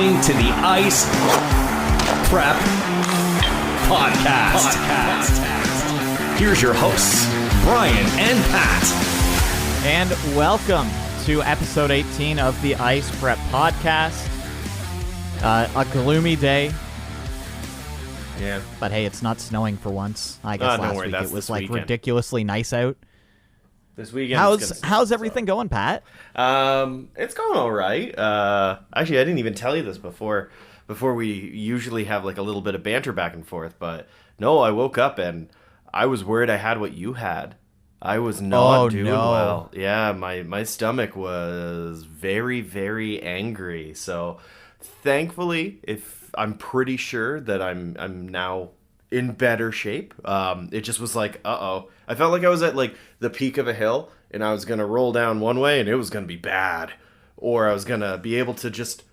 listening to the Ice Prep Podcast. Here's your hosts, Brian and Pat. And welcome to episode 18 of the Ice Prep Podcast. A gloomy day. Yeah. But hey, it's not snowing for once. I guess last week it was like ridiculously nice out. This weekend. How's everything going, Pat? It's going all right. Actually, I didn't even tell you this before we usually have like a little bit of banter back and forth. But no, I woke up and I was worried I had what you had. I was not doing well. Yeah, my stomach was very, very angry. So thankfully, I'm pretty sure that I'm now in better shape. It just was like, I felt like I was at like the peak of a hill and I was going to roll down one way and it was going to be bad. Or I was going to be able to just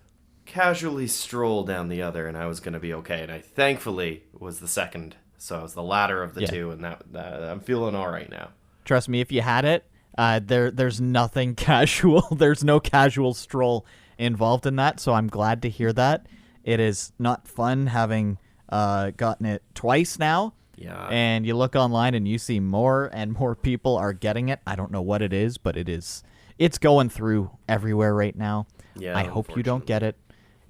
casually stroll down the other and I was going to be okay. And I thankfully was the second. So I was the latter of the two, and that I'm feeling all right now. Trust me, if you had it, there's nothing casual. There's no casual stroll involved in that. So I'm glad to hear that. It is not fun having gotten it twice now. Yeah. And you look online and you see more and more people are getting it. I don't know what it is, but it's going through everywhere right now. Yeah. I hope you don't get it.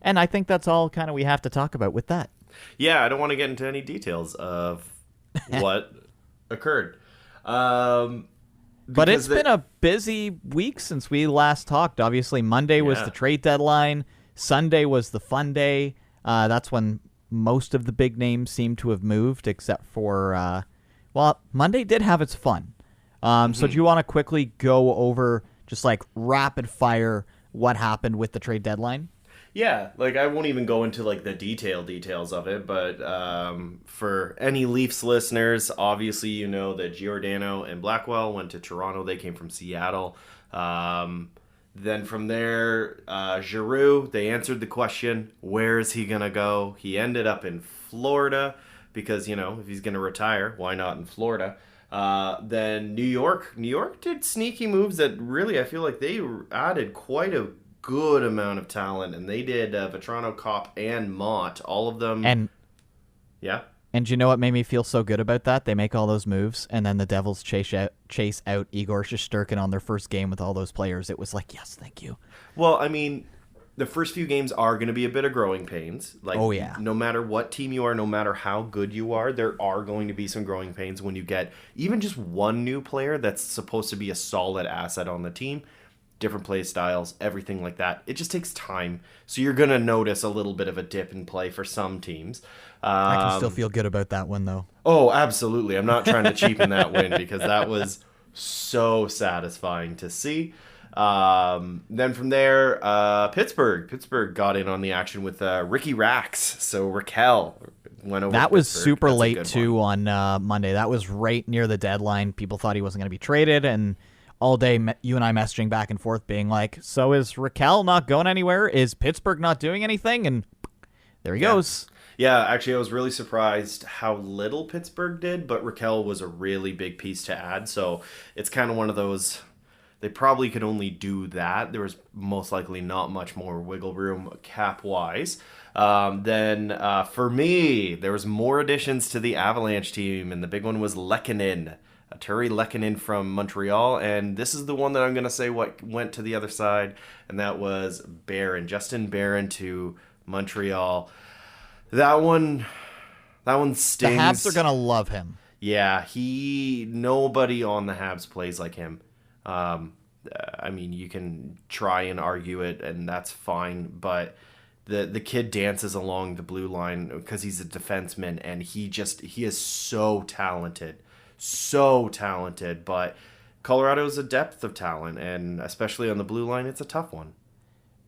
And I think that's all kind of we have to talk about with that. Yeah, I don't want to get into any details of what occurred. But it's been a busy week since we last talked. Obviously, Monday was the trade deadline. Sunday was the fun day. That's when most of the big names seem to have moved, except for, Monday did have its fun. So do you want to quickly go over, just like rapid fire, what happened with the trade deadline? Yeah, like I won't even go into like the details of it, but for any Leafs listeners, obviously you know that Giordano and Blackwell went to Toronto. They came from Seattle. Then from there, Giroux, they answered the question, where is he going to go? He ended up in Florida because, if he's going to retire, why not in Florida? Then New York did sneaky moves that really, I feel like they added quite a good amount of talent, and they did Vetrano, Kopp, and Mott, all of them. And you know what made me feel so good about that? They make all those moves, and then the Devils chase out Igor Shesterkin on their first game with all those players. It was like, yes, thank you. Well, I mean, the first few games are going to be a bit of growing pains. Like, no matter what team you are, no matter how good you are, there are going to be some growing pains when you get even just one new player that's supposed to be a solid asset on the team. Different play styles, everything like that. It just takes time. So you're going to notice a little bit of a dip in play for some teams. I can still feel good about that one, though. Oh, absolutely. I'm not trying to cheapen that win because that was so satisfying to see. Then from there, Pittsburgh got in on the action with Ricky Rax. So Raquel went over. That was super late, too, on Monday. That was right near the deadline. People thought he wasn't going to be traded, and all day, you and I messaging back and forth being like, so is Raquel not going anywhere? Is Pittsburgh not doing anything? And there he goes. Yeah, actually, I was really surprised how little Pittsburgh did, but Raquel was a really big piece to add. So it's kind of one of those, they probably could only do that. There was most likely not much more wiggle room cap-wise. Then for me, there was more additions to the Avalanche team, and the big one was Lehkonen. Turi Lehkonen from Montreal, and this is the one that I'm going to say what went to the other side, and that was Barron. Justin Barron to Montreal. That one stings. The Habs are going to love him. Yeah, nobody on the Habs plays like him. I mean, you can try and argue it, and that's fine, but the kid dances along the blue line because he's a defenseman, and he is so talented. But Colorado's a depth of talent, and especially on the blue line, it's a tough one.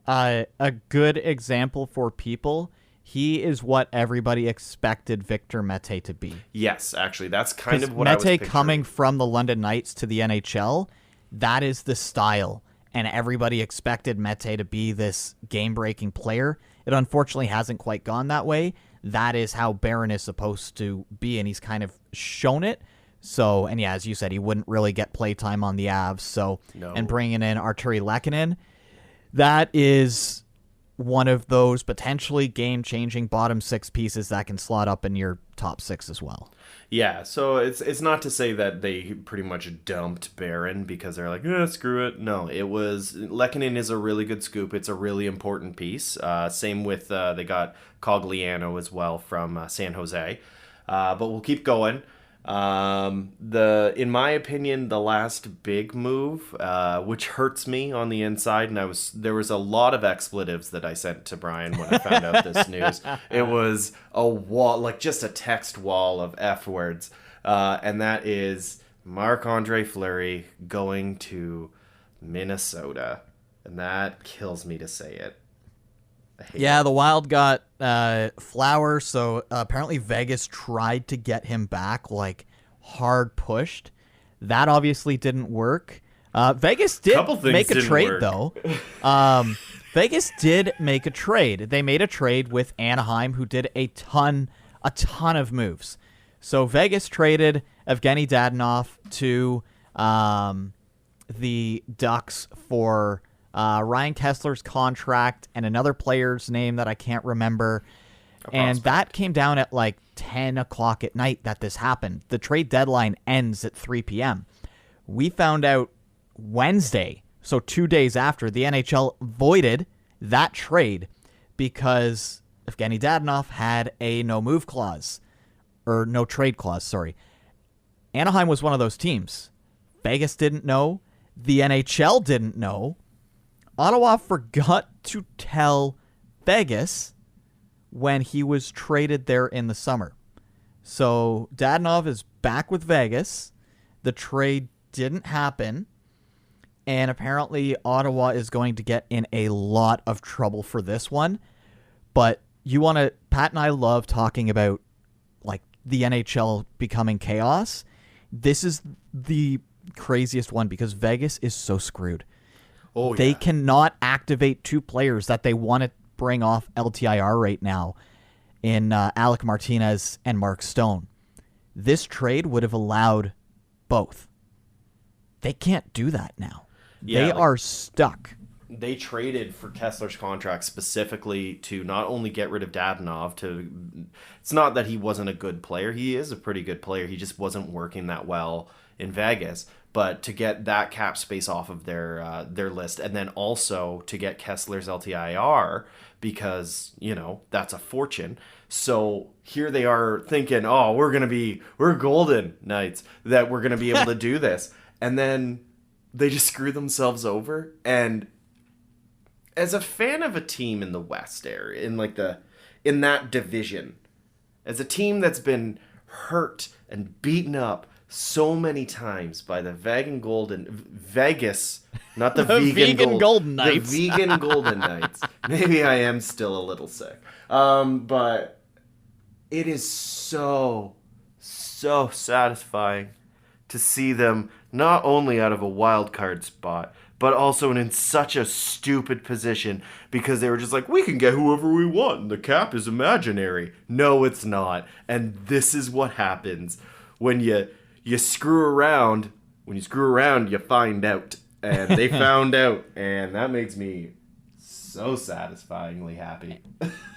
A good example for people, he is what everybody expected Victor Mete to be. Yes, actually, that's kind of what I was picturing. Mete coming from the London Knights to the NHL, that is the style, and everybody expected Mete to be this game-breaking player. It unfortunately hasn't quite gone that way. That is how Barron is supposed to be, and he's kind of shown it. So, and yeah, as you said, he wouldn't really get playtime on the Avs. So, No. And bringing in Artturi Lehkonen, that is one of those potentially game-changing bottom 6 pieces that can slot up in your top 6 as well. Yeah, so it's not to say that they pretty much dumped Baron because they're like, screw it. No, it was Lehkonen is a really good scoop. It's a really important piece. Same with they got Cogliano as well from San Jose. But we'll keep going. In my opinion, the last big move, which hurts me on the inside, and there was a lot of expletives that I sent to Brian when I found out this news. It was a wall, like just a text wall of F words, and that is Marc-Andre Fleury going to Minnesota, and that kills me to say it. Yeah, the Wild got Flower, so apparently Vegas tried to get him back, like hard pushed. That obviously didn't work. Vegas did make a trade, though. Vegas did make a trade. They made a trade with Anaheim, who did a ton of moves. So Vegas traded Evgeny Dadonov to the Ducks for Ryan Kessler's contract and another player's name that I can't remember. And that came down at like 10 o'clock at night that this happened. The trade deadline ends at 3 p.m. We found out Wednesday, so 2 days after, the NHL voided that trade because Evgeny Dadonov had a no-move clause, or no trade clause, sorry. Anaheim was one of those teams. Vegas didn't know. The NHL didn't know. Ottawa forgot to tell Vegas when he was traded there in the summer. So Dadonov is back with Vegas. The trade didn't happen. And apparently Ottawa is going to get in a lot of trouble for this one. But Pat and I love talking about like the NHL becoming chaos. This is the craziest one because Vegas is so screwed. Oh, they cannot activate 2 players that they want to bring off LTIR right now in Alec Martinez and Mark Stone. This trade would have allowed both. They can't do that now. Yeah, they are stuck. They traded for Kessler's contract specifically to not only get rid of Dadonov. It's not that he wasn't a good player. He is a pretty good player. He just wasn't working that well in Vegas. But to get that cap space off of their list, and then also to get Kessler's LTIR, because, that's a fortune. So here they are thinking, we're Golden Knights, that we're going to be able to do this. And then they just screw themselves over. And as a fan of a team in the West area, in that division, as a team that's been hurt and beaten up so many times by the Vegas, not the vegan Golden Knights. The vegan Golden Knights. Maybe I am still a little sick. But it is so satisfying to see them not only out of a wild card spot, but also in such a stupid position because they were just like, we can get whoever we want and the cap is imaginary. No, it's not. And this is what happens when you screw around. When you screw around, you find out. And they found out. And that makes me so satisfyingly happy.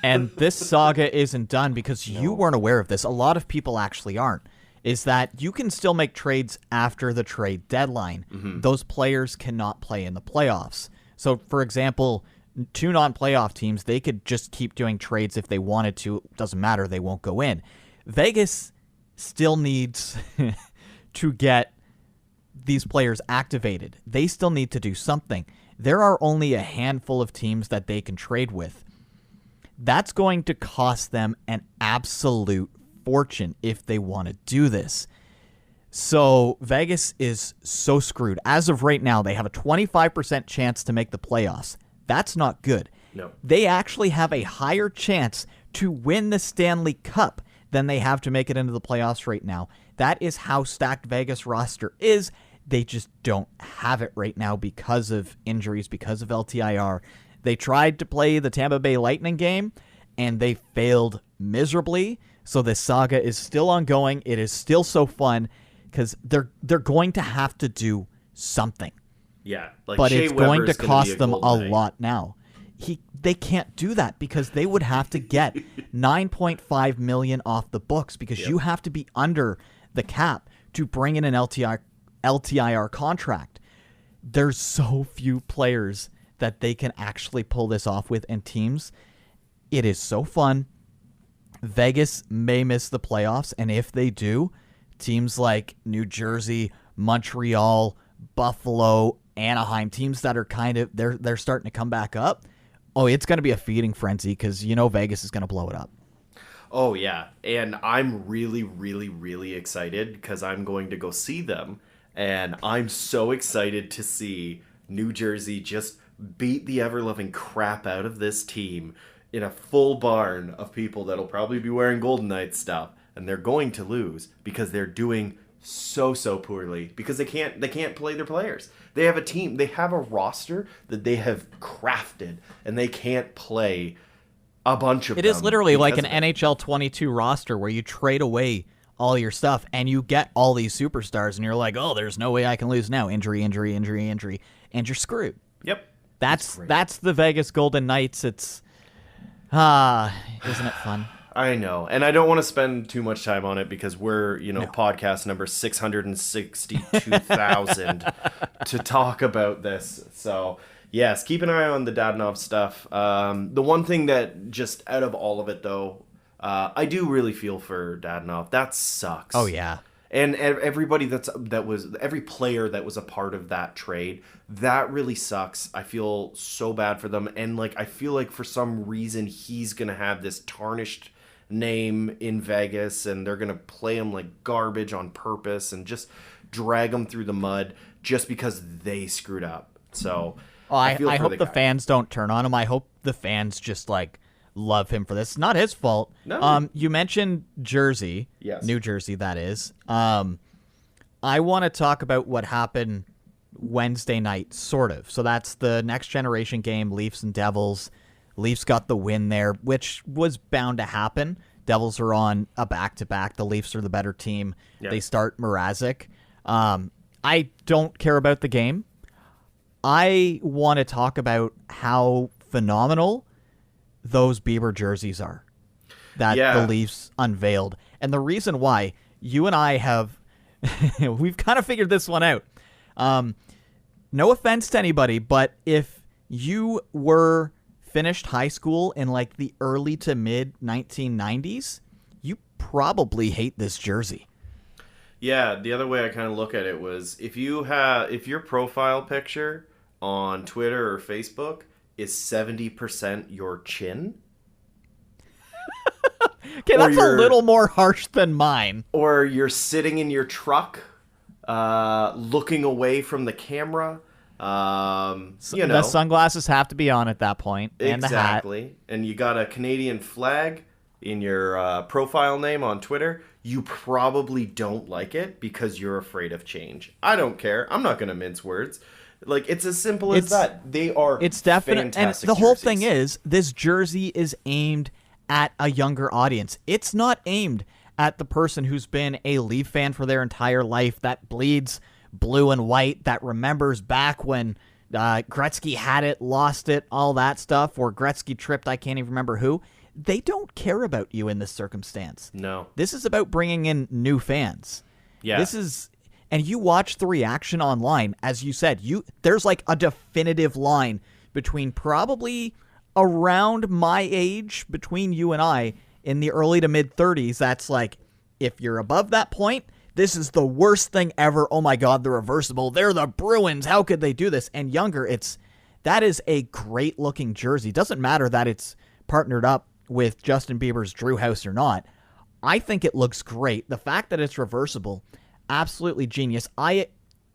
And this saga isn't done because you weren't aware of this. A lot of people actually aren't. Is that you can still make trades after the trade deadline. Mm-hmm. Those players cannot play in the playoffs. So, for example, 2 non-playoff teams, they could just keep doing trades if they wanted to. It doesn't matter. They won't go in. Vegas still needs to get these players activated. They still need to do something. There are only a handful of teams that they can trade with. That's going to cost them an absolute fortune if they want to do this. So Vegas is so screwed. As of right now, they have a 25% chance to make the playoffs. That's not good. No. They actually have a higher chance to win the Stanley Cup than they have to make it into the playoffs right now. That is how stacked Vegas roster is. They just don't have it right now because of injuries, because of LTIR. They tried to play the Tampa Bay Lightning game, and they failed miserably. So this saga is still ongoing. It is still so fun because they're going to have to do something. Yeah, but Shea it's going to cost them a lot now. they can't do that because they would have to get $9.5 million off the books because you have to be under the cap to bring in an LTIR contract. There's so few players that they can actually pull this off with, and teams. It is so fun. Vegas may miss the playoffs, and if they do, teams like New Jersey, Montreal, Buffalo, Anaheim, teams that are kind of they're starting to come back up. Oh, it's going to be a feeding frenzy because Vegas is going to blow it up. Oh yeah, and I'm really, really, really excited because I'm going to go see them, and I'm so excited to see New Jersey just beat the ever-loving crap out of this team in a full barn of people that'll probably be wearing Golden Knights stuff, and they're going to lose because they're doing so poorly because they can't play their players. They have a team, they have a roster that they have crafted, and they can't play a bunch of them. It is literally like an NHL 22 roster where you trade away all your stuff and you get all these superstars, and you're like, oh, there's no way I can lose now. Injury, and you're screwed. Yep. That's the Vegas Golden Knights. It's isn't it fun? I know, and I don't want to spend too much time on it because we're, podcast number 662,000 to talk about this. So, yes, keep an eye on the Dadonov stuff. The one thing that just out of all of it, though, I do really feel for Dadonov. That sucks. Oh, yeah. And everybody every player that was a part of that trade, that really sucks. I feel so bad for them, and I feel like for some reason he's gonna have this tarnished name in Vegas, and they're gonna play him like garbage on purpose and just drag him through the mud just because they screwed up. So I hope the fans don't turn on him. I hope the fans just love him for this. It's not his fault. No. You mentioned Jersey. Yes. New Jersey, that is. I want to talk about what happened Wednesday night, sort of. So that's the next generation game, Leafs and Devils. Leafs got the win there, which was bound to happen. Devils are on a back-to-back. The Leafs are the better team. Yeah. They start Mrazek. I don't care about the game. I want to talk about how phenomenal those Bieber jerseys are that the Leafs unveiled. And the reason why, you and I have, we've kind of figured this one out. No offense to anybody, but if you were finished high school in the early to mid 1990s, you probably hate this jersey. Yeah, the other way I kind of look at it was if your profile picture on Twitter or Facebook is 70% your chin. Okay, that's a little more harsh than mine. Or you're sitting in your truck, looking away from the camera. The sunglasses have to be on at that point, and exactly. The hat. And you got a Canadian flag in your profile name on Twitter. You probably don't like it because you're afraid of change. I don't care. I'm not going to mince words. It's as simple as that. They are fantastic and the whole thing is, this jersey is aimed at a younger audience. It's not aimed at the person who's been a Leaf fan for their entire life, that bleeds blue and white, that remembers back when Gretzky had it, lost it, all that stuff, or Gretzky tripped, I can't even remember who. They don't care about you in this circumstance. No. This is about bringing in new fans. Yeah. And you watch the reaction online, as you said, there's a definitive line between probably around my age, between you and I, in the early to mid 30s. That's if you're above that point, this is the worst thing ever. Oh my God, they're reversible. They're the Bruins. How could they do this? And younger, that is a great looking jersey. Doesn't matter that it's partnered up with Justin Bieber's Drew House or not. I think it looks great. The fact that it's reversible, absolutely genius. I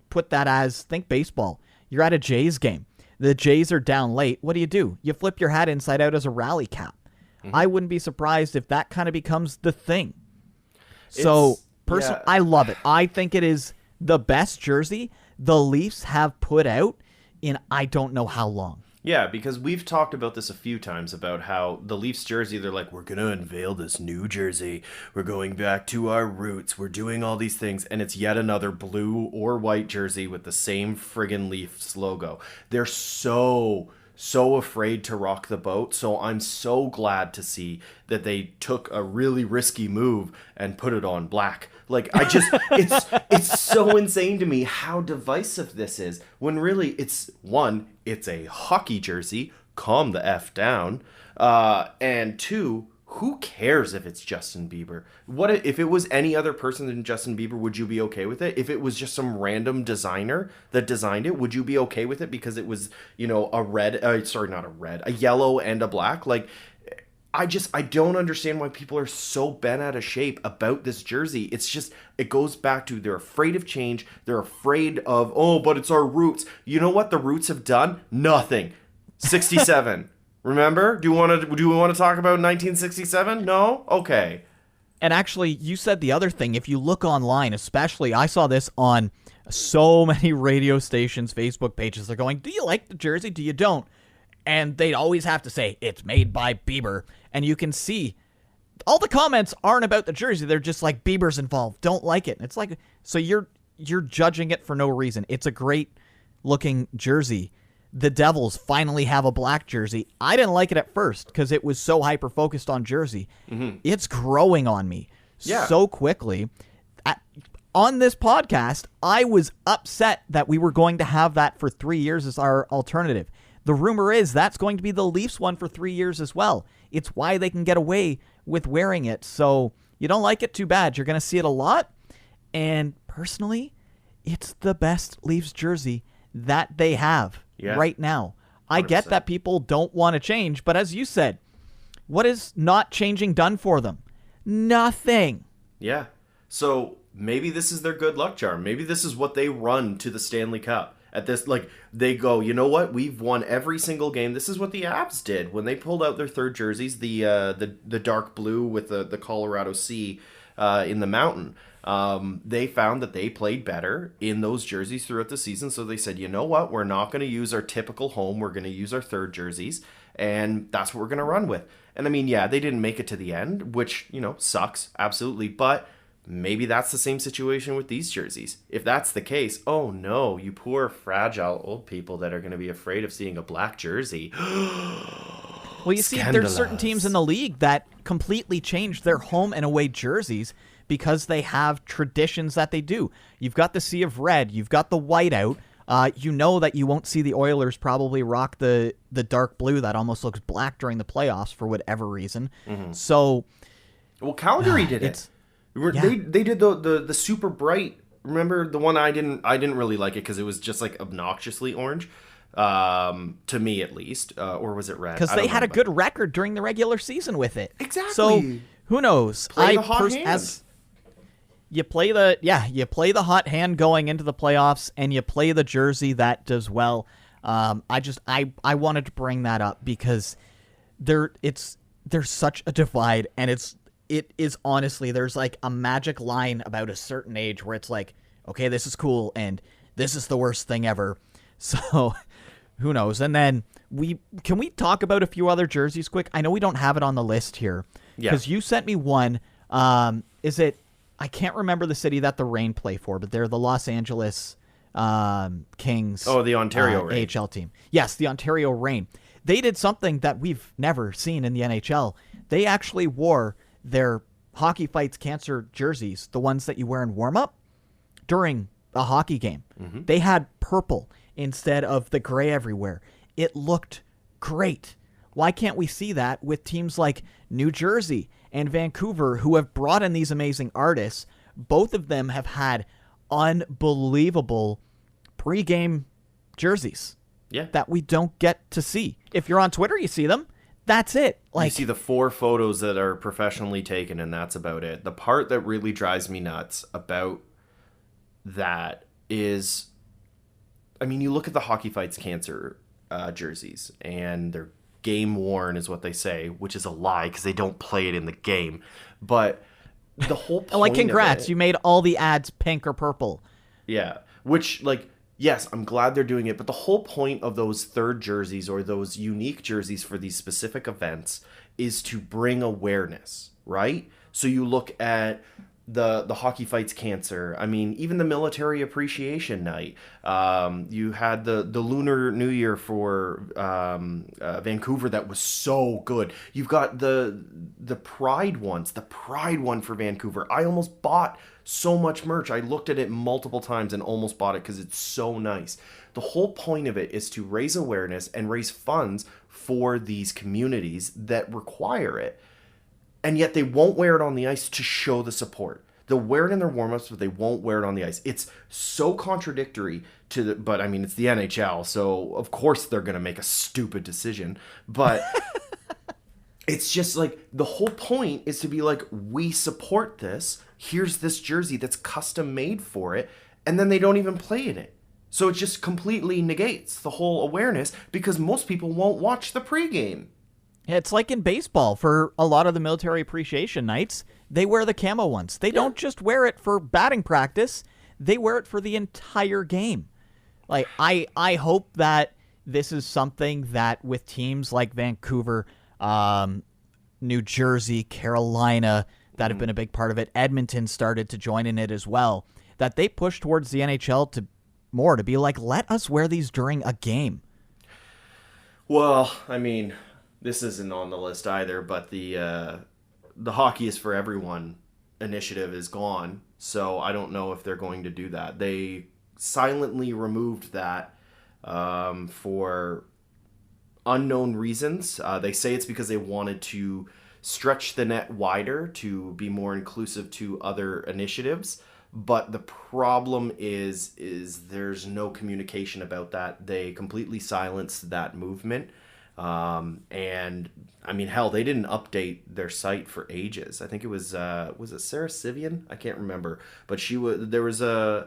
put that as, think baseball. You're at a Jays game. The Jays are down late. What do? You flip your hat inside out as a rally cap. Mm-hmm. I wouldn't be surprised if that kind of becomes the thing. So, personally, I love it. I think it is the best jersey the Leafs have put out in I don't know how long. Yeah, because we've talked about this a few times about how the Leafs jersey, they're we're going to unveil this new jersey. We're going back to our roots. We're doing all these things. And it's yet another blue or white jersey with the same friggin' Leafs logo. They're so so afraid to rock the boat. So I'm so glad to see that they took a really risky move and put it on black. Like, I just, it's so insane to me how divisive this is, when really it's a hockey jersey, calm the F down, and 2, who cares if it's Justin Bieber? What if it was any other person than Justin Bieber? Would you be okay with it? If it was just some random designer that designed it, would you be okay with it because it was, a yellow and a black? Like, I don't understand why people are so bent out of shape about this jersey. It's just, it goes back to they're afraid of change. They're afraid of, but it's our roots. You know what the roots have done? Nothing. 67. Remember? Do we want to talk about 1967? No? Okay. And actually, you said the other thing. If you look online, especially, I saw this on so many radio stations, Facebook pages. They're going, do you like the jersey? Do you don't? And they'd always have to say, it's made by Bieber. And you can see all the comments aren't about the jersey. They're just like, Bieber's involved. Don't like it. And it's like, so you're judging it for no reason. It's a great looking jersey. The Devils finally have a black jersey. I didn't like it at first because it was so hyper-focused on jersey. Mm-hmm. It's growing on me so quickly. On this podcast, I was upset that we were going to have that for 3 years as our alternative. The rumor is that's going to be the Leafs one for 3 years as well. It's why they can get away with wearing it. So you don't like it, too bad. You're going to see it a lot. And personally, it's the best Leafs jersey that they have right now. I 100%. Get that people don't want to change, but as you said, what is not changing done for them? Nothing. Yeah. So maybe this is their good luck charm. Maybe this is what they run to the Stanley Cup. At this, like, they go, you know what? We've won every single game. This is what the Avs did when they pulled out their third jerseys, the dark blue with the Colorado Sea in the mountain. They found that they played better in those jerseys throughout the season. So they said, you know what? We're not going to use our typical home. We're going to use our third jerseys. And that's what we're going to run with. And I mean, yeah, they didn't make it to the end, which, sucks. Absolutely. But maybe that's the same situation with these jerseys. If that's the case, oh no, you poor fragile old people that are going to be afraid of seeing a black jersey. Well, you see, there's certain teams in the league that completely changed their home and away jerseys because they have traditions that they do. You've got the sea of red. You've got the white out. You know that you won't see the Oilers probably rock the dark blue that almost looks black during the playoffs for whatever reason. Mm-hmm. So, well, Calgary did it. They did the super bright. Remember the one I didn't really like it because it was just like obnoxiously orange, to me at least, or was it red? Because they had a good record during the regular season with it. Exactly. So who knows? Play the hot hand. You play the hot hand going into the playoffs, and you play the jersey that does well. I wanted to bring that up because there's such a divide, and it is honestly, there's like a magic line about a certain age where it's like, okay, this is cool, and this is the worst thing ever. So who knows? And then can we talk about a few other jerseys quick? I know we don't have it on the list here because you sent me one. I can't remember the city that the Reign play for, but they're the Los Angeles Kings. Oh, the Ontario Reign. AHL team. Yes, the Ontario Reign. They did something that we've never seen in the NHL. They actually wore their Hockey Fights Cancer jerseys, the ones that you wear in warm-up, during a hockey game. Mm-hmm. They had purple instead of the gray everywhere. It looked great. Why can't we see that with teams like New Jersey and Vancouver, who have brought in these amazing artists? Both of them have had unbelievable pre-game jerseys that we don't get to see. If you're on Twitter, you see them. That's it. Like, you see the 4 photos that are professionally taken, and that's about it. The part that really drives me nuts about that is, I mean, you look at the Hockey Fights Cancer jerseys, and they're game worn is what they say, which is a lie because they don't play it in the game. But the whole point like, congrats, you made all the ads pink or purple. Yeah, which, like, yes, I'm glad they're doing it, but the whole point of those third jerseys or those unique jerseys for these specific events is to bring awareness, right? So you look at the Hockey Fights Cancer. I mean, even the Military Appreciation Night. You had the Lunar New Year for Vancouver that was so good. You've got the Pride ones, the Pride one for Vancouver. I almost bought so much merch. I looked at it multiple times and almost bought it because it's so nice. The whole point of it is to raise awareness and raise funds for these communities that require it. And yet they won't wear it on the ice to show the support. They'll wear it in their warm-ups, but they won't wear it on the ice. It's so contradictory but I mean, it's the NHL, so of course they're going to make a stupid decision. But it's just like, the whole point is to be like, we support this. Here's this jersey that's custom made for it. And then they don't even play in it. So it just completely negates the whole awareness because most people won't watch the pregame. It's like in baseball. For a lot of the Military Appreciation Nights, they wear the camo ones. They don't just wear it for batting practice. They wear it for the entire game. Like, I hope that this is something that with teams like Vancouver, New Jersey, Carolina, that have been a big part of it, Edmonton started to join in it as well, that they push towards the NHL to be like, let us wear these during a game. Well, I mean, this isn't on the list either, but the Hockey is for Everyone initiative is gone, so I don't know if they're going to do that. They silently removed that for unknown reasons. They say it's because they wanted to stretch the net wider to be more inclusive to other initiatives. But the problem is there's no communication about that. They completely silenced that movement. And I mean, hell, they didn't update their site for ages. I think it was it Sarah Sivian? I can't remember. But I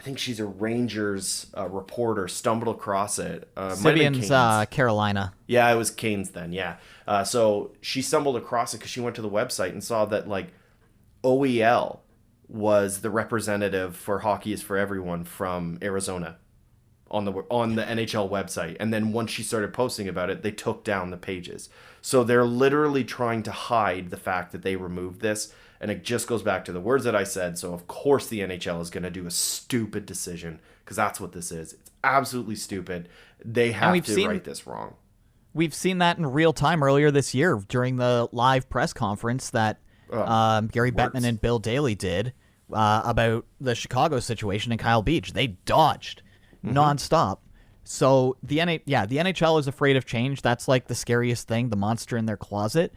think she's a Rangers reporter, stumbled across it. Sivian's Carolina. Yeah, it was Canes then, yeah. So she stumbled across it because she went to the website and saw that, like, OEL was the representative for Hockey is for Everyone from Arizona on the NHL website. And then once she started posting about it, they took down the pages. So they're literally trying to hide the fact that they removed this. And it just goes back to the words that I said. So of course the NHL is going to do a stupid decision because that's what this is. It's absolutely stupid. They have to right this wrong. We've seen that in real time earlier this year during the live press conference that Gary Bettman and Bill Daly did about the Chicago situation and Kyle Beach. They dodged nonstop. So the NHL is afraid of change. That's like the scariest thing, the monster in their closet.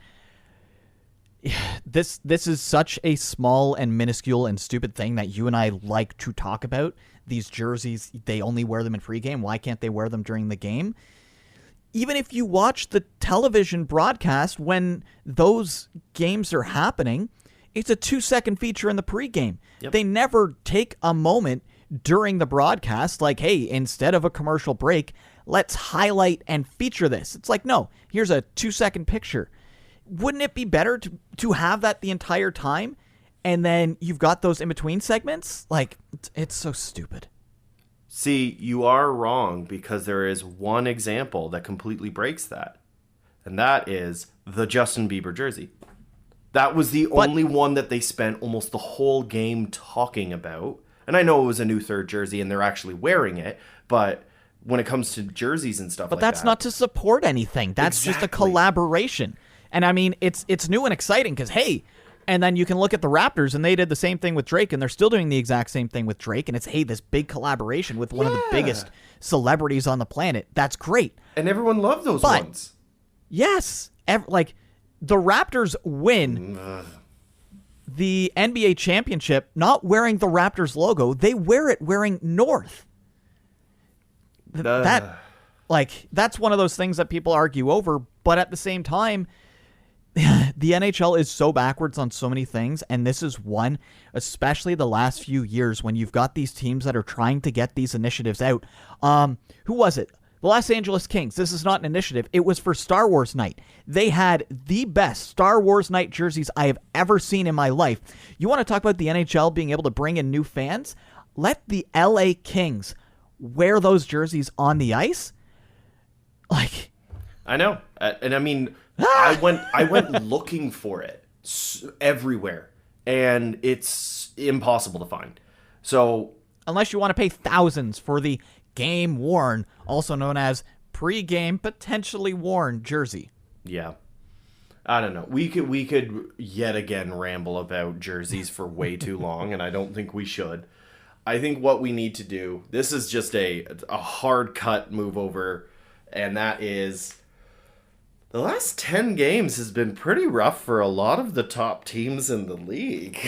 This is such a small and minuscule and stupid thing that you and I like to talk about. These jerseys, they only wear them in pregame. Why can't they wear them during the game? Even if you watch the television broadcast when those games are happening, it's a 2-second feature in the pregame. Yep. They never take a moment during the broadcast like, hey, instead of a commercial break, let's highlight and feature this. It's like, no, here's a 2-second picture. Wouldn't it be better to have that the entire time and then you've got those in-between segments? Like, it's so stupid. See, you are wrong because there is one example that completely breaks that. And that is the Justin Bieber jersey. That was the only one that they spent almost the whole game talking about. And I know it was a new third jersey and they're actually wearing it, but when it comes to jerseys and stuff like that. But that's not to support anything. That's just a collaboration. And I mean, it's new and exciting because, hey, and then you can look at the Raptors, and they did the same thing with Drake, and they're still doing the exact same thing with Drake, and it's, hey, this big collaboration with one of the biggest celebrities on the planet. That's great. And everyone loved those ones. Yes. Like, the Raptors win the NBA championship not wearing the Raptors logo. They wear it wearing North. That's one of those things that people argue over, but at the same time, the NHL is so backwards on so many things, and this is one, especially the last few years when you've got these teams that are trying to get these initiatives out. Who was it? The Los Angeles Kings. This is not an initiative. It was for Star Wars Night. They had the best Star Wars Night jerseys I have ever seen in my life. You want to talk about the NHL being able to bring in new fans? Let the LA Kings wear those jerseys on the ice. Like, I know. And I mean, I went looking for it everywhere. and it's impossible to find. So unless you want to pay thousands for the game worn, also known as pre-game potentially worn jersey. Yeah. I don't know. We could yet again ramble about jerseys for way too long, and I don't think we should. I think what we need to do, this is just a hard cut move over, and that is the last 10 games has been pretty rough for a lot of the top teams in the league.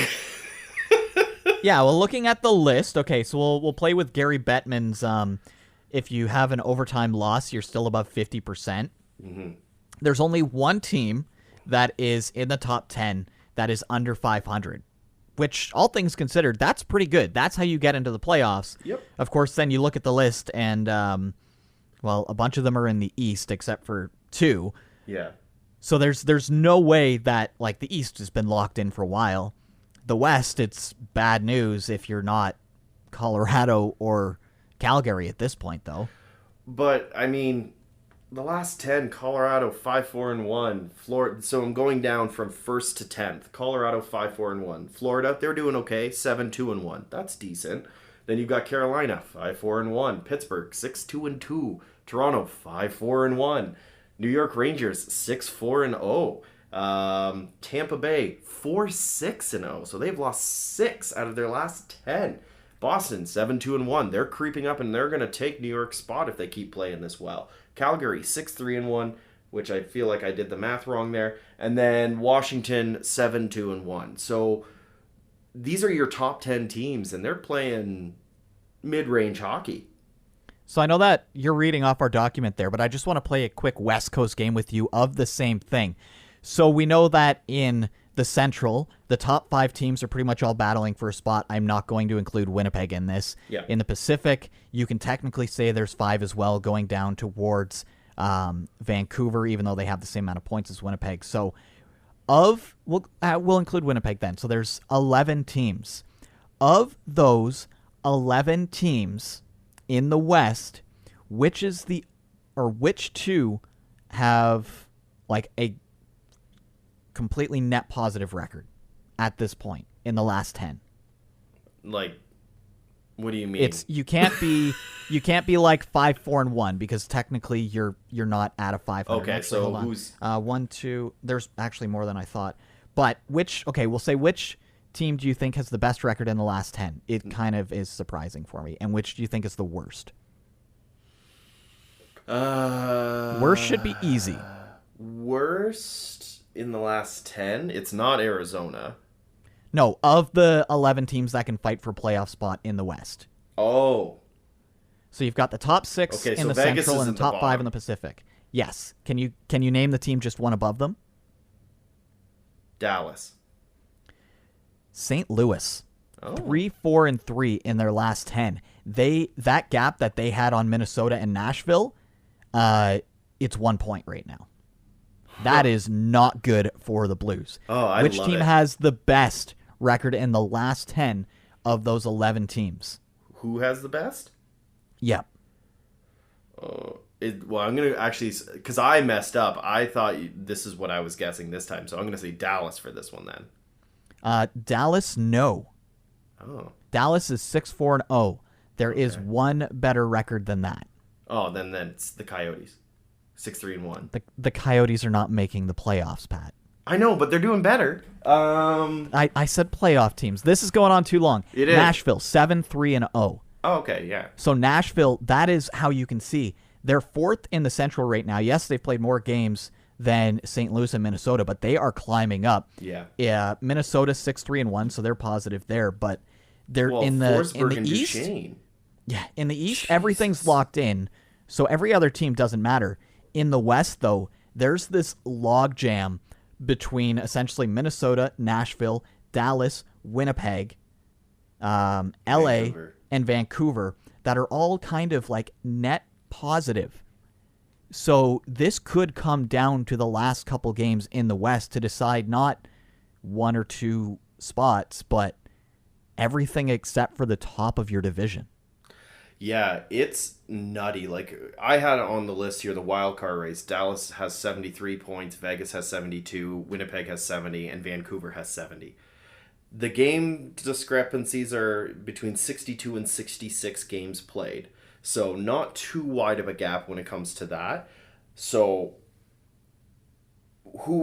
Yeah, well, looking at the list, okay, so we'll play with Gary Bettman's if you have an overtime loss, you're still above 50%. Mm-hmm. There's only one team that is in the top 10 that is under 500, which, all things considered, that's pretty good. That's how you get into the playoffs. Yep. Of course, then you look at the list, and, well, a bunch of them are in the East except for 2. Yeah. So there's no way that, like, the East has been locked in for a while. The West, it's bad news if you're not Colorado or Calgary at this point, though. But, I mean, the last 10, Colorado 5-4-1, Florida. So I'm going down from 1st to 10th. Colorado 5-4-1, Florida, they're doing okay, 7-2-1. That's decent. Then you've got Carolina 5-4-1, Pittsburgh 6-2-2, Toronto 5-4-1, New York Rangers 6-4-0. Tampa Bay 4-6-0, so they've lost 6 out of their last 10. Boston 7-2-1, they're creeping up, and they're going to take New York's spot if they keep playing this well. Calgary 6-3-1, which I feel like I did the math wrong there, and then Washington 7-2-1. So these are your top 10 teams, and they're playing mid-range hockey. So I know that you're reading off our document there, but I just want to play a quick West Coast game with you of the same thing. So we know that in the Central, the top 5 teams are pretty much all battling for a spot. I'm not going to include Winnipeg in this. Yeah. In the Pacific, you can technically say there's 5 as well, going down towards Vancouver, even though they have the same amount of points as Winnipeg. So we'll include Winnipeg then. So there's 11 teams. Of those 11 teams in the West, which 2 have like a completely net positive record at this point in the last 10? Like, what do you mean? You can't be like 5-4-1 because technically you're not at a 500. Okay, actually, so hold on. who's 1, 2? There's actually more than I thought. But we'll say which team do you think has the best record in the last 10? It kind of is surprising for me. And which do you think is the worst? Worst should be easy. Worst in the last 10? It's not Arizona. No, of the 11 teams that can fight for a playoff spot in the West. Oh. So you've got the top 6 in the Vegas Central is and at the top 5 bottom. in the Pacific. Yes. Can you name the team just one above them? Dallas. St. Louis. Oh. 3-4-3 in their last 10. That gap that they had on Minnesota and Nashville, it's 1 point right now. That is not good for the Blues. Oh, I Which love team it. has the best record in the last 10 of those 11 teams? Who has the best? Yep. Well, I'm going to actually, because I messed up. I thought this is what I was guessing this time, so I'm going to say Dallas for this one then. Dallas, no. Oh. Dallas is 6-4-0. There is one better record than that. Oh, then it's the Coyotes. 6-3-1. The Coyotes are not making the playoffs, Pat. I know, but they're doing better. I said playoff teams. This is going on too long. It is. Nashville, 7-3-0. Oh, okay, yeah. So Nashville, that is how you can see. They're 4th in the Central right now. Yes, they've played more games than St. Louis and Minnesota, but they are climbing up. Yeah. Minnesota 6-3-1, so they're positive there, but they're in the East. Duchesne. Yeah, in the East, everything's locked in, so every other team doesn't matter. In the West, though, there's this logjam between essentially Minnesota, Nashville, Dallas, Winnipeg, LA, and Vancouver that are all kind of like net positive. So this could come down to the last couple games in the West to decide not 1 or 2 spots, but everything except for the top of your division. Yeah, it's nutty. Like, I had it on the list here, the wild card race. Dallas has 73 points, Vegas has 72, Winnipeg has 70, and Vancouver has 70. The game discrepancies are between 62 and 66 games played. So not too wide of a gap when it comes to that. So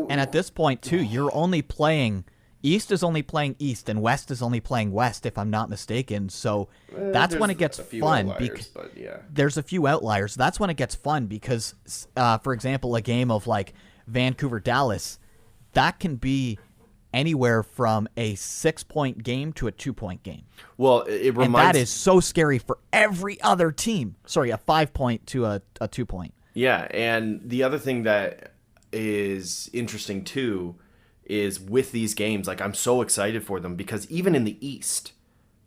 And at this point, too, you're only playing... East is only playing East, and West is only playing West, if I'm not mistaken. So that's when it gets fun. There's a few outliers. That's when it gets fun because, for example, a game of like Vancouver-Dallas, that can be anywhere from a 6-point game to a 2-point game. Well, it reminds... And that is so scary for every other team. Sorry, a 5-point to a 2-point. Yeah, and the other thing that is interesting, too, is with these games, like I'm so excited for them because even in the East,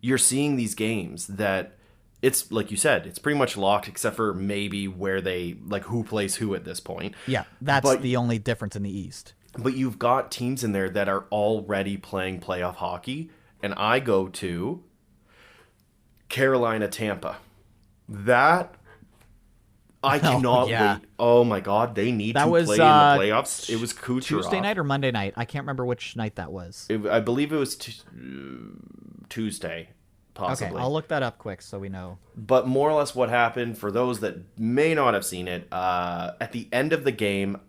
you're seeing these games that it's like you said, it's pretty much locked except for maybe where they like who plays who at this point. Yeah, that's the only difference in the East. But you've got teams in there that are already playing playoff hockey, and I go to Carolina, Tampa. That I cannot wait. Oh my God, they need to play in the playoffs. It was Kucherov. Tuesday night or Monday night? I can't remember which night that was. I believe it was Tuesday, possibly. Okay, I'll look that up quick so we know. But more or less what happened, for those that may not have seen it, at the end of the game,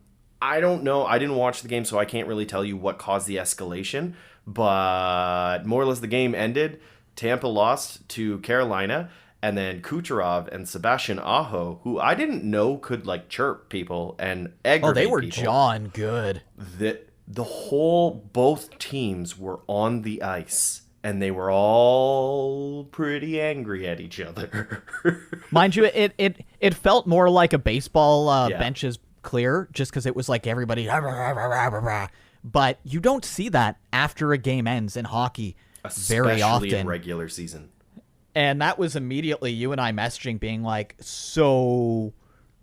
I don't know. I didn't watch the game, so I can't really tell you what caused the escalation. But more or less the game ended. Tampa lost to Carolina. And then Kucherov and Sebastian Aho, who I didn't know could like chirp people and aggravate people. Oh, they were jawing good. Both teams were on the ice, and they were all pretty angry at each other. Mind you, it felt more like a baseball benches clear, just because it was like everybody. But you don't see that after a game ends in hockey very often. Especially in regular season. And that was immediately you and I messaging being like, so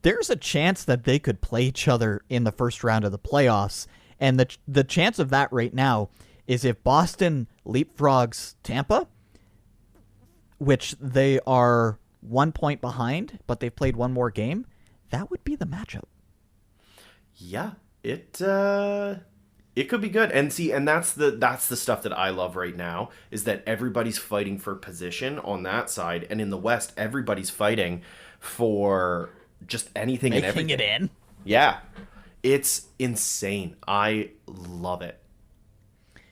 there's a chance that they could play each other in the first round of the playoffs. And the chance of that right now is if Boston leapfrogs Tampa, which they are 1 point behind, but they've played one more game, that would be the matchup. Yeah, it could be good. And see, and that's the stuff that I love right now, is that everybody's fighting for position on that side, and in the West, everybody's fighting for just anything and everything. Making it in? Yeah. It's insane. I love it.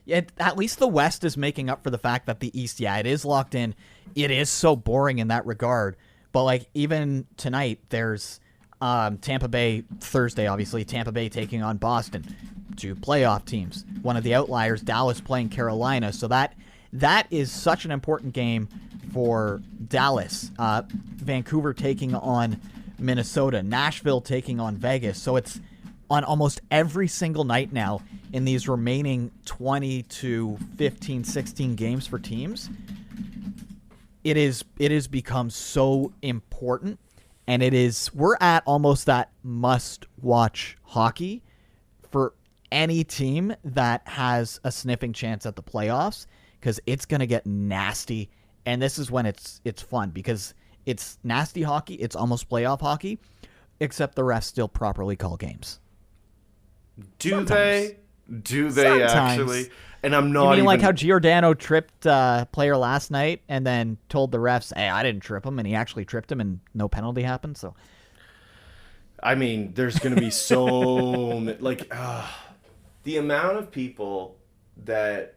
Yeah, at least the West is making up for the fact that the East, it is locked in. It is so boring in that regard. But like even tonight, there's Tampa Bay Thursday, obviously. Tampa Bay taking on Boston. 2 playoff teams. One of the outliers, Dallas playing Carolina. So that is such an important game for Dallas. Vancouver taking on Minnesota. Nashville taking on Vegas. So it's on almost every single night now in these remaining 20 to 15, 16 games for teams. It has become so important. And we're at almost that must-watch hockey for any team that has a sniffing chance at the playoffs, because it's going to get nasty. And this is when it's fun, because it's nasty hockey. It's almost playoff hockey, except the refs still properly call games. Do they actually? And I'm not. You mean like how Giordano tripped player last night and then told the refs, "Hey, I didn't trip him," and he actually tripped him and no penalty happened. So, I mean, there's going to be so like the amount of people that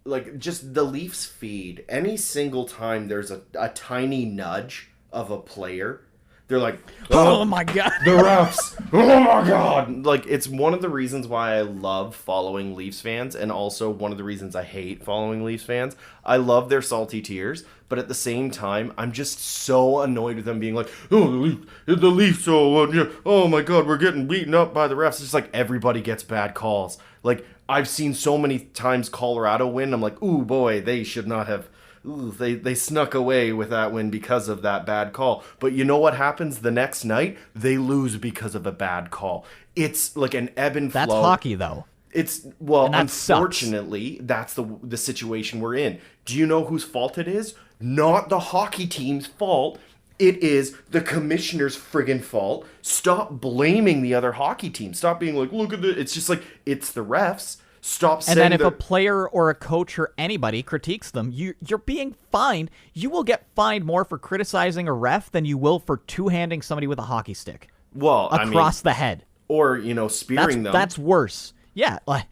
like just the Leafs feed. Any single time there's a tiny nudge of a player, they're like, oh my God, the refs, oh my God. Like, it's one of the reasons why I love following Leafs fans, and also one of the reasons I hate following Leafs fans. I love their salty tears, but at the same time, I'm just so annoyed with them being like, oh, the Leafs, oh my God, we're getting beaten up by the refs. It's just like everybody gets bad calls. Like, I've seen so many times Colorado win, I'm like, ooh, boy, they should not have. Ooh, they snuck away with that win because of that bad call. But you know what happens the next night? They lose because of a bad call. It's like an ebb and flow. That's hockey, though. It's, well, unfortunately, that's the situation we're in. Do you know whose fault it is? Not the hockey team's fault. It is the commissioner's friggin' fault. Stop blaming the other hockey team. Stop being like, look at this. It's just like, it's the refs. Stop saying And then if a player or a coach or anybody critiques them, you're being fined. You will get fined more for criticizing a ref than you will for two-handing somebody with a hockey stick. Well, across the head. Or, spearing them. That's worse. Yeah. Like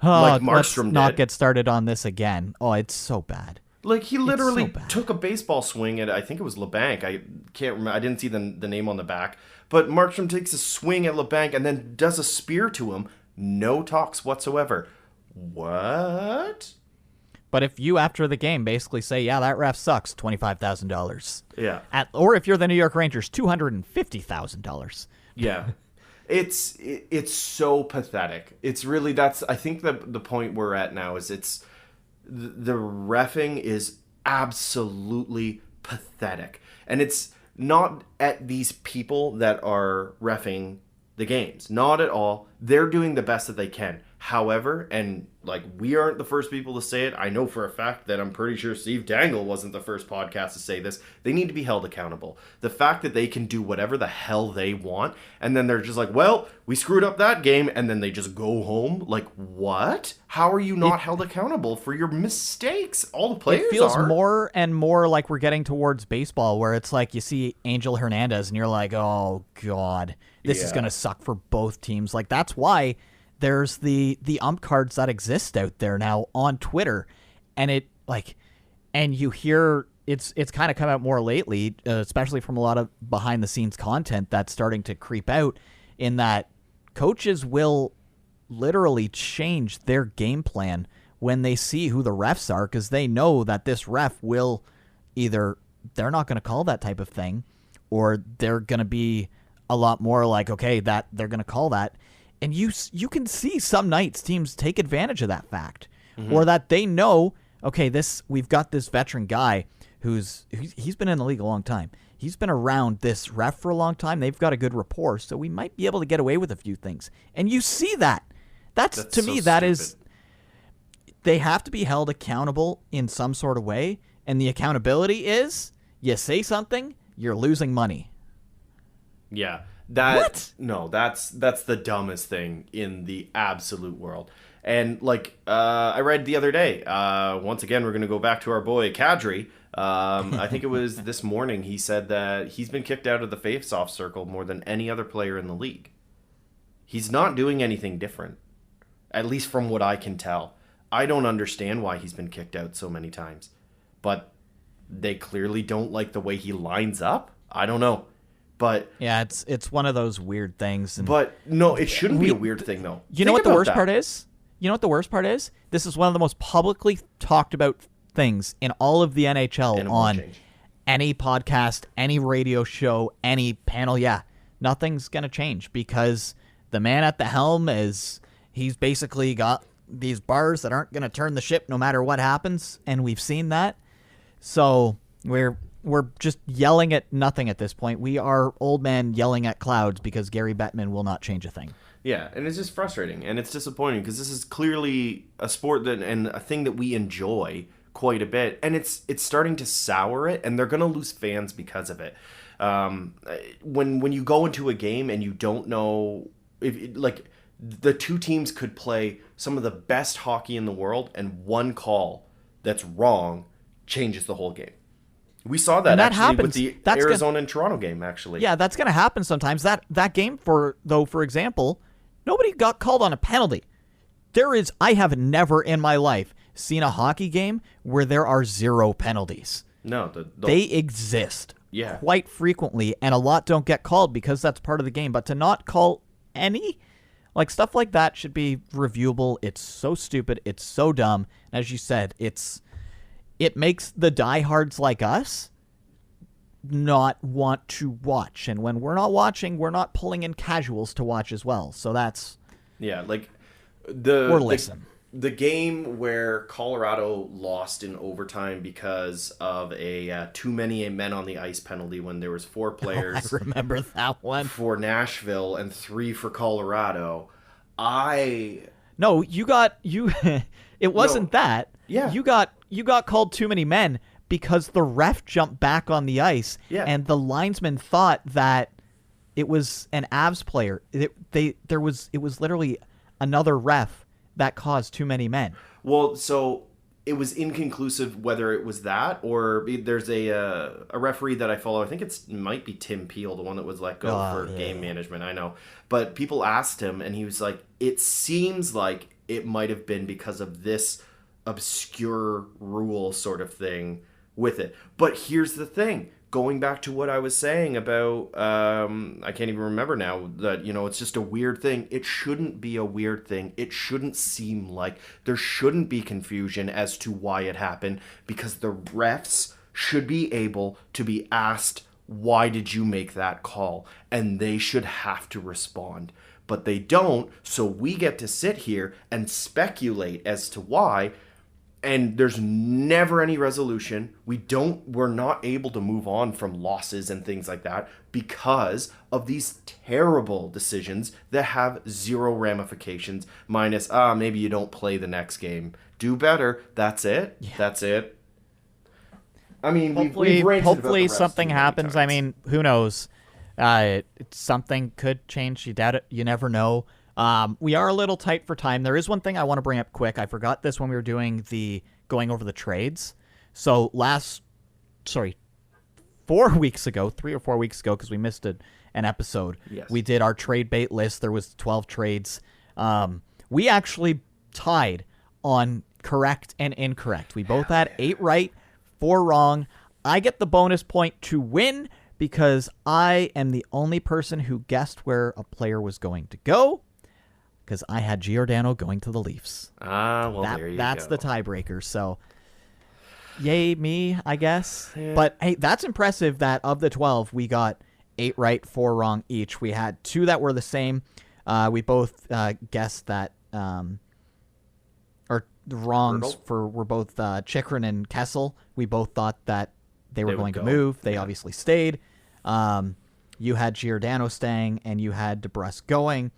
Markstrom let's not did. get started on this again. Oh, it's so bad. Like, he literally took a baseball swing at, I think it was LeBanc. I can't remember. I didn't see the name on the back. But Markstrom takes a swing at LeBanc and then does a spear to him. No talks whatsoever. What? But if you, after the game, basically say, yeah, that ref sucks, $25,000. Yeah. Or if you're the New York Rangers, $250,000. Yeah. It's so pathetic. It's really, I think the point we're at now is the reffing is absolutely pathetic. And it's not at these people that are reffing the games. Not at all. They're doing the best that they can. However, and we aren't the first people to say it. I know for a fact that I'm pretty sure Steve Dangle wasn't the first podcast to say this. They need to be held accountable. The fact that they can do whatever the hell they want, and then they're just like, well, we screwed up that game, and then they just go home. Like, what? How are you not held accountable for your mistakes? All the players are. It feels more and more like we're getting towards baseball, where it's like you see Angel Hernandez, and you're like, oh, God, this is going to suck for both teams. Like, that's why there's the ump cards that exist out there now on Twitter, and you hear it's kind of come out more lately, especially from a lot of behind the scenes content that's starting to creep out, in that coaches will literally change their game plan when they see who the refs are, because they know that this ref will either, they're not going to call that type of thing, or they're going to be a lot more like, okay, that they're going to call that. And you can see some nights teams take advantage of that fact, or that they know, okay, we've got this veteran guy he's been in the league a long time. He's been around this ref for a long time. They've got a good rapport, so we might be able to get away with a few things. And you see that. That's to me, that is, they have to be held accountable in some sort of way. And the accountability is, you say something, you're losing money. Yeah. What? No, that's the dumbest thing in the absolute world. And I read the other day, once again, we're going to go back to our boy Kadri. I think it was this morning, he said that he's been kicked out of the face-off circle more than any other player in the league. He's not doing anything different, at least from what I can tell. I don't understand why he's been kicked out so many times, but they clearly don't like the way he lines up. I don't know. But yeah, it's one of those weird things. But no, it shouldn't be a weird thing, though. You know what the worst part is? You know what the worst part is? This is one of the most publicly talked about things in all of the NHL on any podcast, any radio show, any panel. Yeah, nothing's going to change because the man at the helm he's basically got these bars that aren't going to turn the ship no matter what happens, and we've seen that. So we're just yelling at nothing at this point. We are old men yelling at clouds because Gary Bettman will not change a thing. Yeah, and it's just frustrating, and it's disappointing because this is clearly a sport and a thing that we enjoy quite a bit, and it's starting to sour it, and they're going to lose fans because of it. When you go into a game and you don't know if the two teams could play some of the best hockey in the world, and one call that's wrong changes the whole game. We saw that actually with the Arizona and Toronto game, actually. Yeah, that's going to happen sometimes. That game, for example, nobody got called on a penalty. I have never in my life seen a hockey game where there are 0 penalties. No. They exist quite frequently, and a lot don't get called because that's part of the game. But to not call any, stuff like that should be reviewable. It's so stupid. It's so dumb. As you said, it makes the diehards like us not want to watch. And when we're not watching, we're not pulling in casuals to watch as well. So that's... Yeah, the game where Colorado lost in overtime because of a too many men on the ice penalty when there was 4 players. I remember that one. For Nashville and 3 for Colorado. It wasn't that. Yeah. You got called too many men because the ref jumped back on the ice, and the linesman thought that it was an Avs player. It was literally another ref that caused too many men? Well, so it was inconclusive whether it was that or there's a referee that I follow. I think it might be Tim Peel, the one that was let go for game management. I know. But people asked him, and he was like, it seems like it might have been because of this obscure rule sort of thing with it. But here's the thing. Going back to what I was saying about, I can't even remember now, that, it's just a weird thing. It shouldn't be a weird thing. It shouldn't seem like there shouldn't be confusion as to why it happened, because the refs should be able to be asked, why did you make that call? And they should have to respond. But they don't, so we get to sit here and speculate as to why. And there's never any resolution. We're not able to move on from losses and things like that because of these terrible decisions that have zero ramifications, minus, maybe you don't play the next game. Do better. That's it. Yeah. That's it. I mean, hopefully something happens. Times. I mean, who knows? Something could change. You never know. We are a little tight for time. There is one thing I want to bring up quick. I forgot this when we were doing going over the trades. So 4 weeks ago, 3 or 4 weeks ago, because we missed an episode, yes, we did our trade bait list. There was 12 trades. We actually tied on correct and incorrect. We both had 8 right, 4 wrong. I get the bonus point to win because I am the only person who guessed where a player was going to go. Because I had Giordano going to the Leafs. Well, there you that's go. The tiebreaker. So, yay me, I guess. Yeah. But hey, that's impressive that of the 12, we got 8 right, 4 wrong each. We had 2 that were the same. We both guessed that, or the wrongs were both Chychrun and Kessel. We both thought that they were going to move. They obviously stayed. You had Giordano staying, and you had DeBrusk going.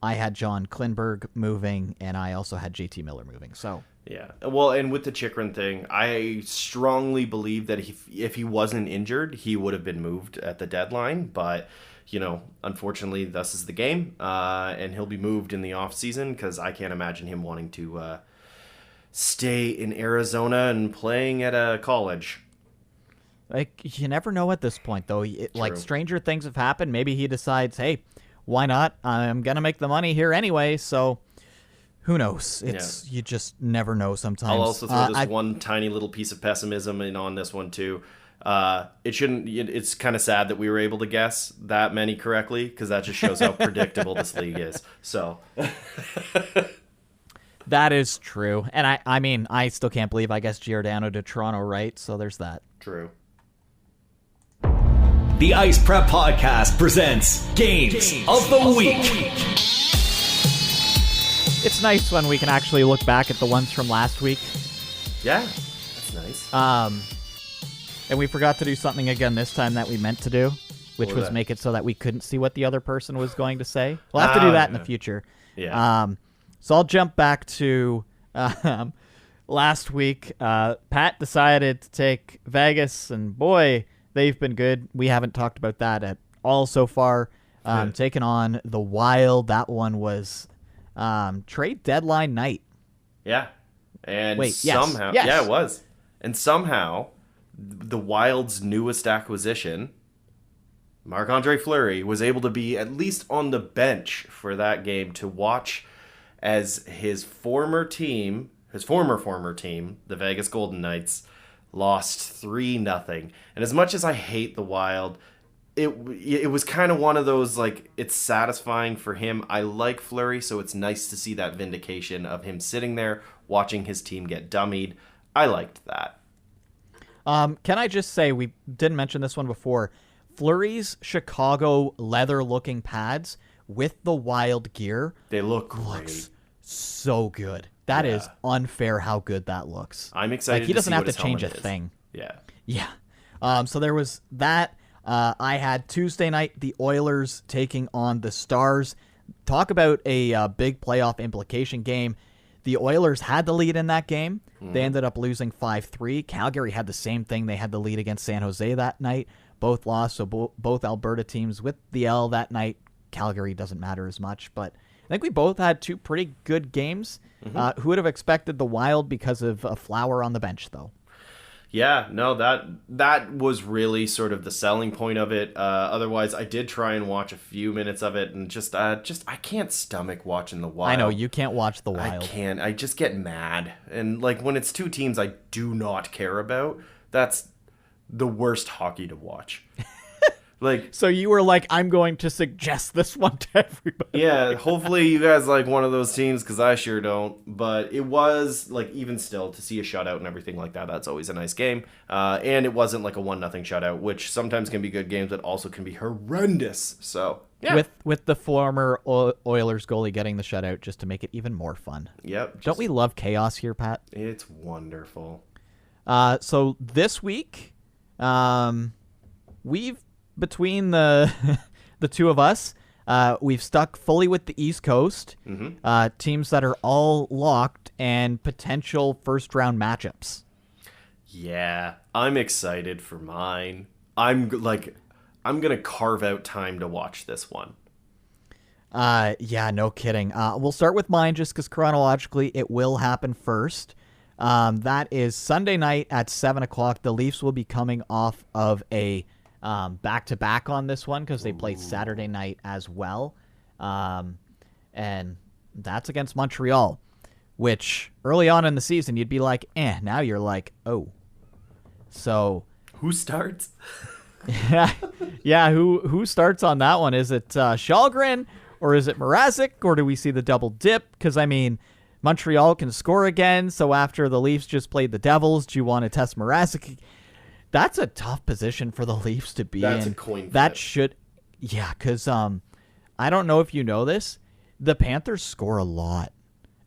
I had John Klingberg moving, and I also had JT Miller moving. So yeah, well, and with the Chychrun thing, I strongly believe that if he wasn't injured, he would have been moved at the deadline. But unfortunately, thus is the game, and he'll be moved in the off season because I can't imagine him wanting to stay in Arizona and playing at a college. Like, you never know at this point, though. Like, stranger things have happened. Maybe he decides, hey, why not? I'm going to make the money here anyway, so who knows? You just never know sometimes. I'll also throw this one tiny little piece of pessimism in on this one, too. It's kind of sad that we were able to guess that many correctly, because that just shows how predictable this league is. So that is true. And I mean, I still can't believe I guessed Giordano to Toronto, right? So there's that. True. The Ice Prep Podcast presents Games of the Week. It's nice when we can actually look back at the ones from last week. Yeah, that's nice. And we forgot to do something again this time that we meant to do, which was make it so that we couldn't see what the other person was going to say. We'll have to do that in the future. Yeah. So I'll jump back to last week. Pat decided to take Vegas, and boy, they've been good. We haven't talked about that at all so far. Taking on the Wild. That one was trade deadline night. Yeah. And Yes. Yeah, it was. And somehow, the Wild's newest acquisition, Marc-Andre Fleury, was able to be at least on the bench for that game to watch as his former team, the Vegas Golden Knights, lost 3-0. And as much as I hate the Wild, it was kind of one of those, like, it's satisfying for him. I like Fleury, so it's nice to see that vindication of him sitting there watching his team get dummied. I liked that. Can I just say, we didn't mention this one before, Fleury's Chicago leather-looking pads with the Wild gear. They look great. So good. That is unfair how good that looks. I'm excited. Like, he doesn't to see have what to change a is. thing. Yeah. So there was that. I had Tuesday night the Oilers taking on the Stars. Talk about a big playoff implication game. The Oilers had the lead in that game. They ended up losing 5-3. Calgary had the same thing. They had the lead against San Jose that night. Both lost, so both Alberta teams with the L that night. Calgary doesn't matter as much, but I think we both had two pretty good games. Who would have expected the Wild because of a Flower on the bench, though? Yeah, no, that was really sort of the selling point of it. Otherwise, I did try and watch a few minutes of it, and just I can't stomach watching the Wild. I know you can't watch the Wild. I can't. I just get mad, and like when it's two teams I do not care about, that's the worst hockey to watch. Like, so you were like, I'm going to suggest this one to everybody. Yeah, hopefully you guys like one of those teams, because I sure don't. But it was, like, even still, to see a shutout and everything like that, that's always a nice game. And it wasn't like a 1-0 shutout, which sometimes can be good games, but also can be horrendous. So, yeah. With the former Oilers goalie getting the shutout just to make it even more fun. Yep. Don't we love chaos here, Pat? It's wonderful. So this week, we've... Between the two of us, we've stuck fully with the East Coast, teams that are all locked and potential first-round matchups. Yeah, I'm excited for mine. I'm going to carve out time to watch this one. Yeah, no kidding. We'll start with mine just because chronologically it will happen first. That is Sunday night at 7 o'clock. The Leafs will be coming off of a back-to-back on this one because they played Saturday night as well. And that's against Montreal, which early on in the season you'd be like, now you're like, oh. So who starts? yeah, who starts on that one? Is it Shalgren or is it Mrazek, or do we see the double dip? Because, I mean, Montreal can score again, so after the Leafs just played the Devils, do you want to test Mrazek? That's a tough position for the Leafs to be in. That's a coin flip. That should, yeah, because I don't know if you know this, the Panthers score a lot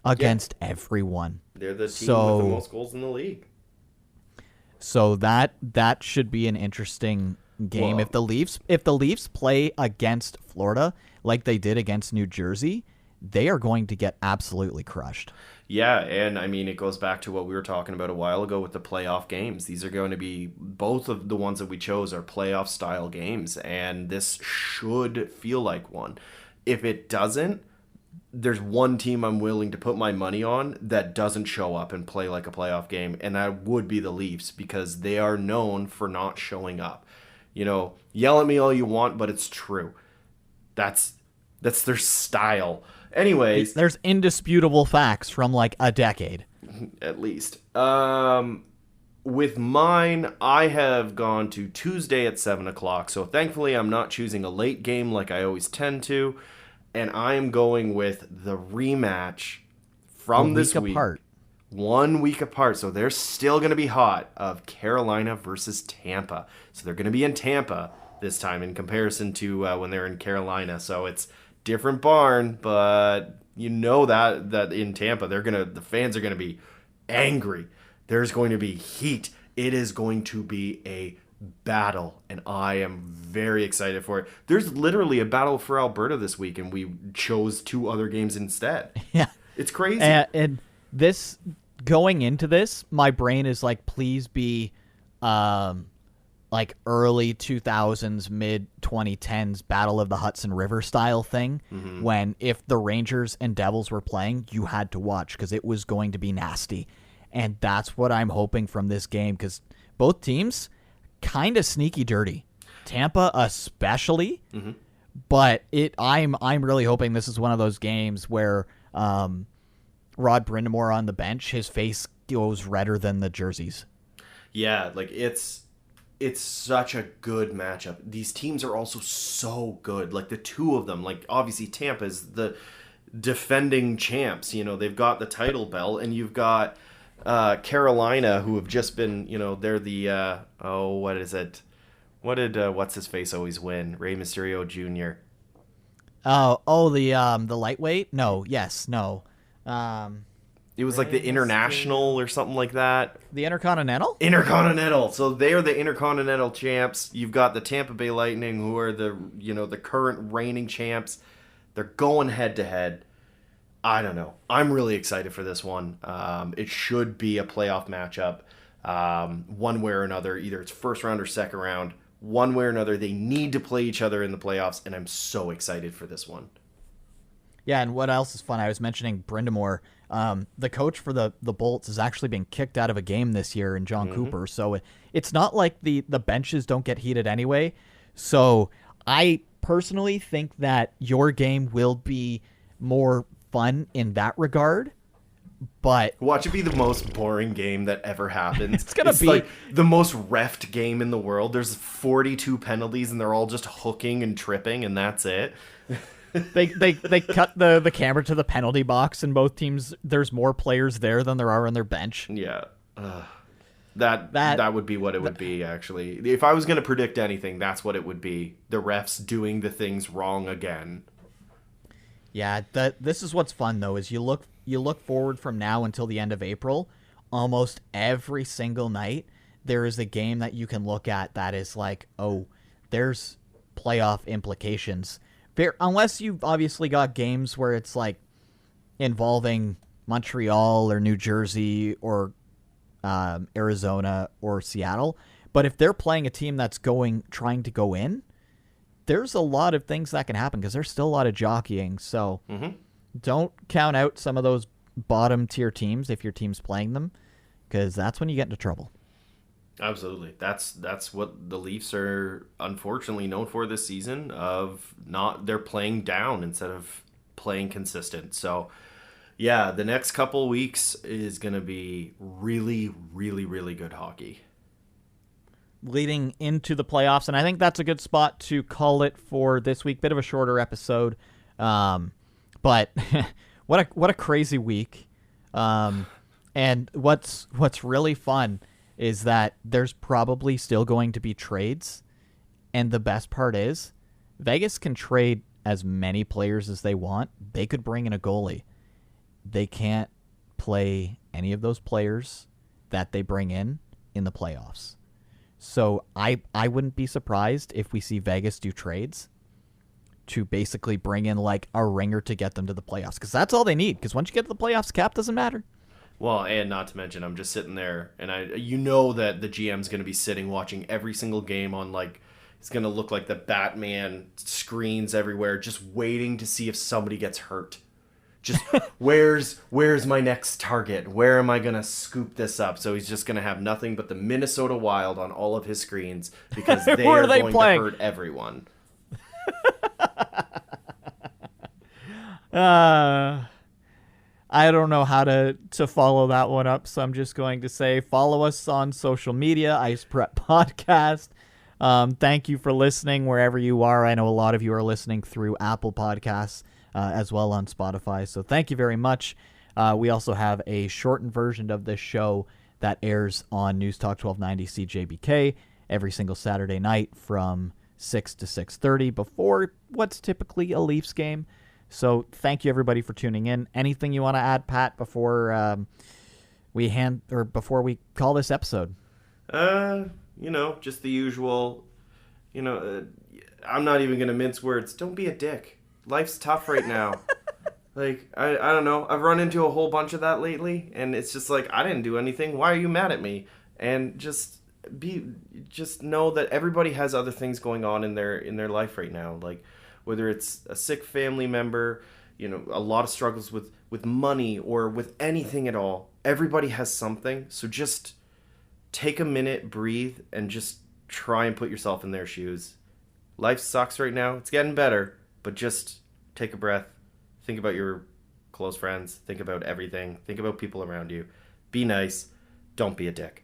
against everyone. They're the team with the most goals in the league. So that should be an interesting game. Well, if the Leafs play against Florida like they did against New Jersey, they are going to get absolutely crushed. Yeah, and I mean, it goes back to what we were talking about a while ago with the playoff games. These are going to be, both of the ones that we chose are playoff style games, and this should feel like one. If it doesn't, there's one team I'm willing to put my money on that doesn't show up and play like a playoff game, and that would be the Leafs, because they are known for not showing up. You know, yell at me all you want, but it's true. That's their style. Anyways, there's indisputable facts from like a decade. At least. With mine, I have gone to Tuesday at 7 o'clock. So thankfully, I'm not choosing a late game like I always tend to. And I am going with the rematch from this week. Apart. 1 week apart. So they're still going to be hot, of Carolina versus Tampa. So they're going to be in Tampa this time in comparison to when they're in Carolina. So it's different barn, but you know that in Tampa the fans are gonna be angry. There's going to be heat. It is going to be a battle, and I am very excited for it. There's literally a battle for Alberta this week, and we chose two other games instead. Yeah, it's crazy. And this, going into this, my brain is like, please be like early 2000s, mid 2010s Battle of the Hudson River style thing, when if the Rangers and Devils were playing, you had to watch because it was going to be nasty. And that's what I'm hoping from this game, because both teams kind of sneaky dirty. Tampa especially, but I'm really hoping this is one of those games where Rod Brind'Amour on the bench, his face goes redder than the jerseys. Yeah, like it's such a good matchup. These teams are also so good. Like the two of them, like obviously Tampa's the defending champs. You know, they've got the title belt, and you've got Carolina, who have just been, you know, they're the what is it? What did what's his face always win? Rey Mysterio Jr. The lightweight? No. It was like the International or something like that. The Intercontinental? Intercontinental. So they are the Intercontinental champs. You've got the Tampa Bay Lightning, who are the current reigning champs. They're going head to head. I don't know. I'm really excited for this one. It should be a playoff matchup, one way or another. Either it's first round or second round. One way or another, they need to play each other in the playoffs, and I'm so excited for this one. Yeah, and what else is fun? I was mentioning Brindamore. The coach for the Bolts has actually been kicked out of a game this year in John Cooper. So it's not like the benches don't get heated anyway. So I personally think that your game will be more fun in that regard. But watch it be the most boring game that ever happens. It's be like the most reffed game in the world. There's 42 penalties and they're all just hooking and tripping and that's it. They cut the camera to the penalty box and both teams, there's more players there than there are on their bench. Yeah. That would be what it would be, actually. If I was going to predict anything, that's what it would be. The refs doing the things wrong again. Yeah, this is what's fun though, is you look forward from now until the end of April, almost every single night there is a game that you can look at that is like, oh, there's playoff implications. Unless you've obviously got games where it's like involving Montreal or New Jersey or Arizona or Seattle. But if they're playing a team that's trying to go in, there's a lot of things that can happen because there's still a lot of jockeying. So don't count out some of those bottom tier teams if your team's playing them, because that's when you get into trouble. Absolutely. That's what the Leafs are unfortunately known for this season, they're playing down instead of playing consistent. So yeah, the next couple weeks is going to be really, really, really good hockey. Leading into the playoffs, and I think that's a good spot to call it for this week. Bit of a shorter episode, but what a crazy week. And what's really fun is that there's probably still going to be trades, and the best part is Vegas can trade as many players as they want. They could bring in a goalie. They can't play any of those players that they bring in the playoffs. So I wouldn't be surprised if we see Vegas do trades to basically bring in like a ringer to get them to the playoffs, because that's all they need. Because once you get to the playoffs, cap doesn't matter. Well, and not to mention, I'm just sitting there, and that the GM's going to be sitting watching every single game on, like, it's going to look like the Batman screens everywhere, just waiting to see if somebody gets hurt. Just, where's my next target? Where am I going to scoop this up? So he's just going to have nothing but the Minnesota Wild on all of his screens because they are going to hurt everyone. I don't know how to follow that one up, so I'm just going to say follow us on social media, Ice Prep Podcast. Thank you for listening wherever you are. I know a lot of you are listening through Apple Podcasts as well on Spotify, so thank you very much. We also have a shortened version of this show that airs on Newstalk 1290 CJBK every single Saturday night from 6 to 6:30 before what's typically a Leafs game. So thank you everybody for tuning in. Anything you want to add, Pat, before we call this episode? Just the usual. I'm not even gonna mince words. Don't be a dick. Life's tough right now. Like I don't know. I've run into a whole bunch of that lately, and it's just like I didn't do anything. Why are you mad at me? And just know that everybody has other things going on in their life right now. Like, whether it's a sick family member, a lot of struggles with money or with anything at all. Everybody has something. So just take a minute, breathe, and just try and put yourself in their shoes. Life sucks right now. It's getting better, but just take a breath. Think about your close friends. Think about everything. Think about people around you. Be nice. Don't be a dick.